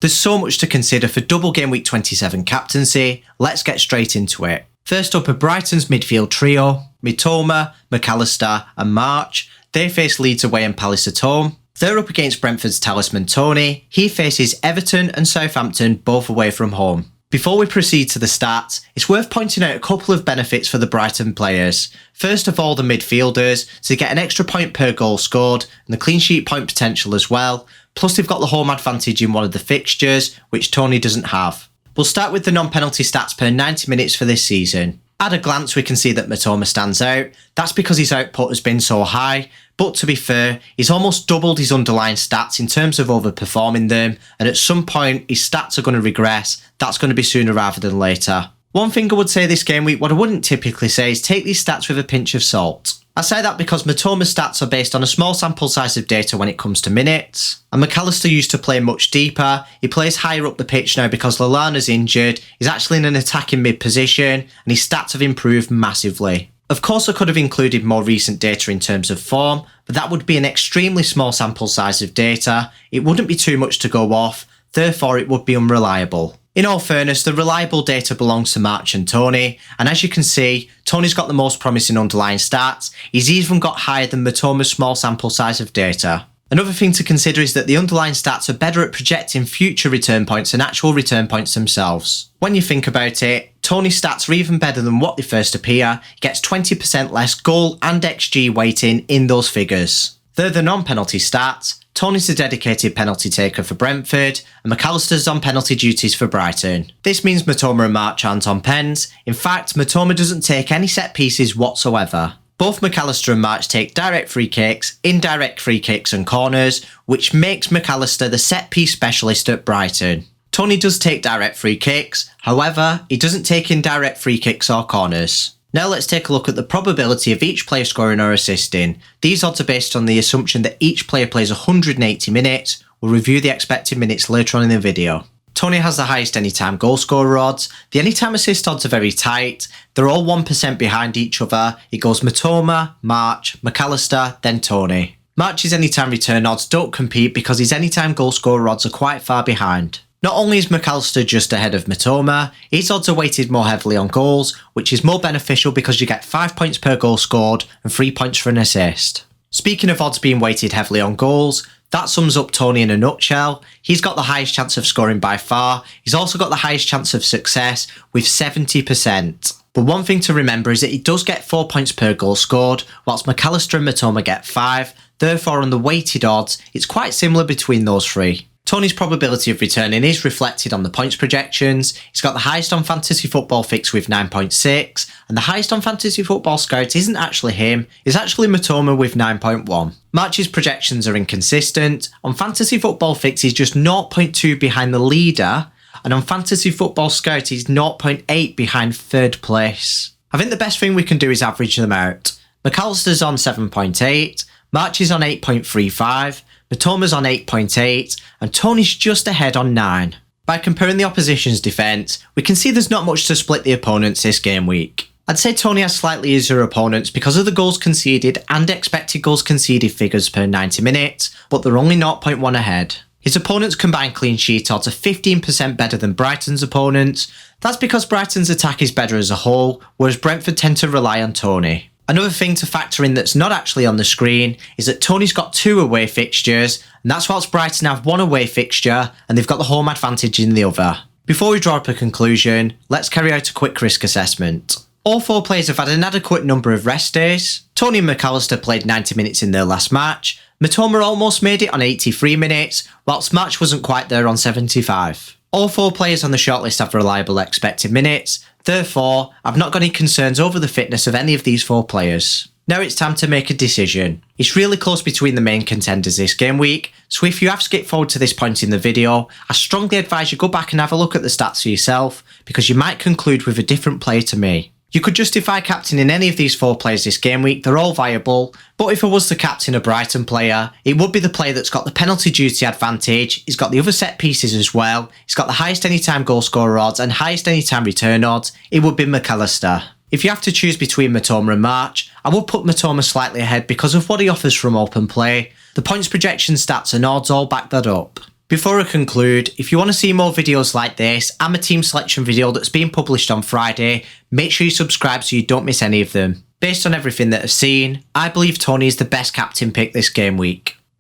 There's so much to consider for double Game Week 27 captaincy, let's get straight into it. First up are Brighton's midfield trio, Mitoma, McAllister and March. They face Leeds away and Palace at home. They're up against Brentford's talisman Tony. He faces Everton and Southampton, both away from home. Before we proceed to the stats, it's worth pointing out a couple of benefits for the Brighton players. First of all, the midfielders, so they get an extra point per goal scored and the clean sheet point potential as well. Plus they've got the home advantage in one of the fixtures, which Tony doesn't have. We'll start with the non-penalty stats per 90 minutes for this season. At a glance we can see that Mitoma stands out. That's because his output has been so high, but to be fair, he's almost doubled his underlying stats in terms of overperforming them, and at some point his stats are going to regress. That's going to be sooner rather than later. One thing I would say this game week, what I wouldn't typically say, is take these stats with a pinch of salt. I say that because Mitoma's stats are based on a small sample size of data when it comes to minutes, and McAllister used to play much deeper. He plays higher up the pitch now because Lallana's injured. He's actually in an attacking mid position, and his stats have improved massively. Of course I could have included more recent data in terms of form, but that would be an extremely small sample size of data. It wouldn't be too much to go off, therefore it would be unreliable. In all fairness, the reliable data belongs to March and Tony, and as you can see, Tony's got the most promising underlying stats. He's even got higher than Mitoma's small sample size of data. Another thing to consider is that the underlying stats are better at projecting future return points than actual return points themselves. When you think about it, Tony's stats are even better than what they first appear. He gets 20% less goal and XG weighting in those figures. They're the non-penalty stats. Tony's a dedicated penalty taker for Brentford, and McAllister's on penalty duties for Brighton. This means Mitoma and March aren't on pens. In fact, Mitoma doesn't take any set pieces whatsoever. Both McAllister and March take direct free kicks, indirect free kicks and corners, which makes McAllister the set piece specialist at Brighton. Tony does take direct free kicks, however, he doesn't take indirect free kicks or corners. Now let's take a look at the probability of each player scoring or assisting. These odds are based on the assumption that each player plays 180 minutes. We'll review the expected minutes later on in the video. Tony has the highest anytime goal scorer odds. The anytime assist odds are very tight. They're all 1% behind each other. It goes Mitoma, March, McAllister, then Tony. March's anytime return odds don't compete because his anytime goal scorer odds are quite far behind. Not only is McAllister just ahead of Mitoma, his odds are weighted more heavily on goals, which is more beneficial because you get 5 points per goal scored and 3 points for an assist. Speaking of odds being weighted heavily on goals, that sums up Tony in a nutshell. He's got the highest chance of scoring by far. He's also got the highest chance of success with 70%. But one thing to remember is that he does get 4 points per goal scored, whilst McAllister and Mitoma get 5. Therefore, on the weighted odds, it's quite similar between those three. Tony's probability of returning is reflected on the points projections. He's got the highest on Fantasy Football Fix with 9.6, and the highest on Fantasy Football Scout isn't actually him, it's actually Mitoma with 9.1. March's projections are inconsistent. On Fantasy Football Fix he's just 0.2 behind the leader, and on Fantasy Football Scout he's 0.8 behind third place. I think the best thing we can do is average them out. McAllister's on 7.8, March is on 8.35, Mitoma's on 8.8 and Tony's just ahead on 9. By comparing the opposition's defence, we can see there's not much to split the opponents this game week. I'd say Tony has slightly easier opponents because of the goals conceded and expected goals conceded figures per 90 minutes, but they're only 0.1 ahead. His opponent's combined clean sheet odds are 15% better than Brighton's opponents. That's because Brighton's attack is better as a whole, whereas Brentford tend to rely on Tony. Another thing to factor in that's not actually on the screen is that Tony's got 2 away fixtures, and that's whilst Brighton have 1 away fixture and they've got the home advantage in the other. Before we draw up a conclusion, let's carry out a quick risk assessment. All 4 players have had an adequate number of rest days. Tony and McAllister played 90 minutes in their last match. Mitoma almost made it on 83 minutes, whilst March wasn't quite there on 75. All 4 players on the shortlist have reliable expected minutes. Therefore, I've not got any concerns over the fitness of any of these 4 players. Now it's time to make a decision. It's really close between the main contenders this game week, so if you have skipped forward to this point in the video, I strongly advise you go back and have a look at the stats for yourself, because you might conclude with a different player to me. You could justify captaining any of these 4 players this game week, they're all viable, but if I was to captain a Brighton player, it would be the player that's got the penalty duty advantage, he's got the other set pieces as well, he's got the highest anytime goal scorer odds and highest anytime return odds, it would be McAllister. If you have to choose between Mitoma and March, I would put Mitoma slightly ahead because of what he offers from open play. The points projection stats and odds all back that up. Before I conclude, if you want to see more videos like this and my team selection video that's being published on Friday, make sure you subscribe so you don't miss any of them. Based on everything that I've seen, I believe Tony is the best captain pick this game week.